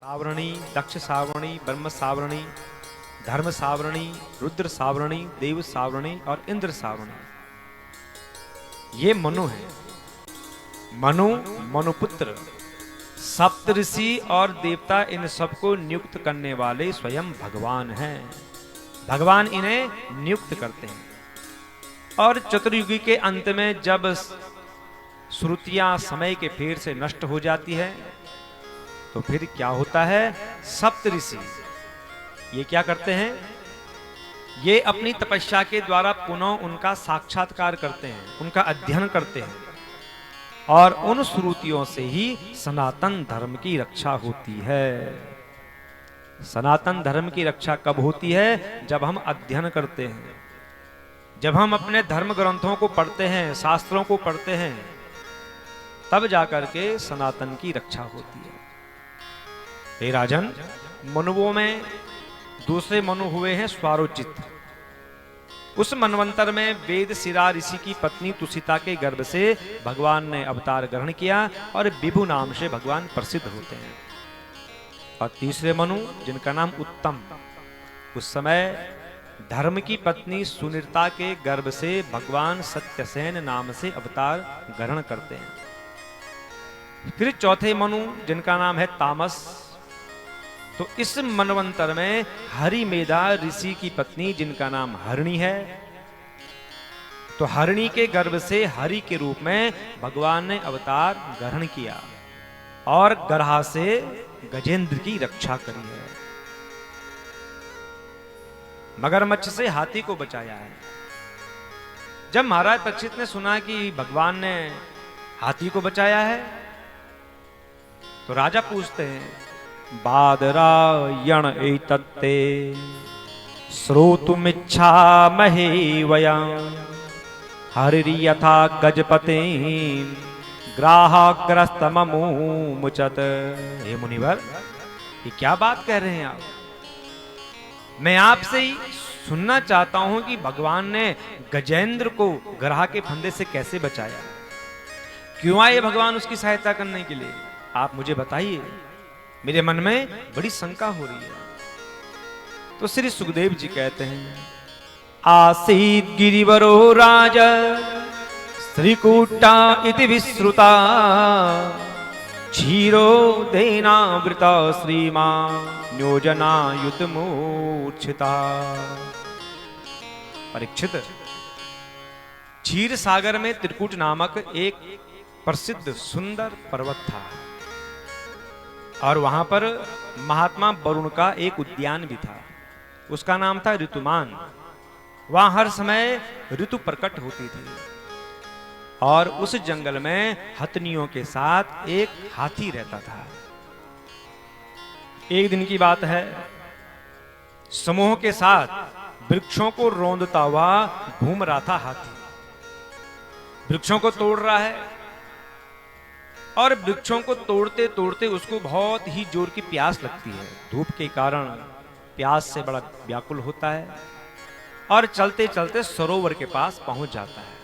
सावरणी, दक्ष सावरणी, ब्रह्म सावरणी, धर्म सावरणी, रुद्र सावरणी, देव सावरणी और इंद्र सावरणी, ये मनु है। मनु, मनुपुत्र, सप्तऋषि और देवता, इन सबको नियुक्त करने वाले स्वयं भगवान हैं। भगवान इन्हें नियुक्त करते हैं। और चतुर्युगी के अंत में जब श्रुतियां समय के फेर से नष्ट हो जाती है तो फिर क्या होता है, सप्तऋषि ये क्या करते हैं, ये अपनी तपस्या के द्वारा पुनः उनका साक्षात्कार करते हैं, उनका अध्ययन करते हैं और उन श्रुतियों से ही सनातन धर्म की रक्षा होती है। सनातन धर्म की रक्षा कब होती है, जब हम अध्ययन करते हैं, जब हम अपने धर्म ग्रंथों को पढ़ते हैं, शास्त्रों को पढ़ते हैं, तब जाकर के सनातन की रक्षा होती है। हे राजन, मनुओं में दूसरे मनु हुए हैं स्वारोचित। उस मनवंतर में वेद शिरा ऋषि की पत्नी तुषिता के गर्भ से भगवान ने अवतार ग्रहण किया और विभु नाम से भगवान प्रसिद्ध होते हैं। और तीसरे मनु जिनका नाम उत्तम, उस समय धर्म की पत्नी सुनिरता के गर्भ से भगवान सत्यसेन नाम से अवतार ग्रहण करते हैं। फिर चौथे मनु जिनका नाम है तामस, तो इस मनवंतर में हरिमेधा ऋषि की पत्नी जिनका नाम हरिणी है, तो हरिणी के गर्भ से हरि के रूप में भगवान ने अवतार ग्रहण किया और गरहा से गजेंद्र की रक्षा करी है। मगरमच्छ से हाथी को बचाया है। जब महाराज परीक्षित ने सुना कि भगवान ने हाथी को बचाया है तो राजा पूछते हैं, बादरायण एतत्ते श्रोतुमिच्छामहे वयं हरिर् यथा गजपते ग्राहाग्रस्तममुमुचत। हे मुनिवर, ये क्या बात कह रहे हैं आप? मैं आपसे ही सुनना चाहता हूं कि भगवान ने गजेंद्र को ग्राह के फंदे से कैसे बचाया, क्यों आए भगवान उसकी सहायता करने के लिए, आप मुझे बताइए, मेरे मन में बड़ी शंका हो रही है। तो श्री सुखदेव जी कहते हैं, आसीत् गिरिवरो राजा श्रीकूटा इति विश्रुता क्षीरो देनावृता श्रीमान् योजना युतमूर्छिता। परीक्षित, क्षीर सागर में त्रिकूट नामक एक प्रसिद्ध सुंदर पर्वत था और वहां पर महात्मा वरुण का एक उद्यान भी था। उसका नाम था ऋतुमान। वहां हर समय ऋतु प्रकट होती थी और उस जंगल में हथनियों के साथ एक हाथी रहता था। एक दिन की बात है, समूह के साथ वृक्षों को रौंदता हुआ घूम रहा था हाथी। वृक्षों को तोड़ रहा है और वृक्षों को तोड़ते तोड़ते उसको बहुत ही जोर की प्यास लगती है। धूप के कारण प्यास से बड़ा व्याकुल होता है और चलते चलते सरोवर के पास पहुंच जाता है।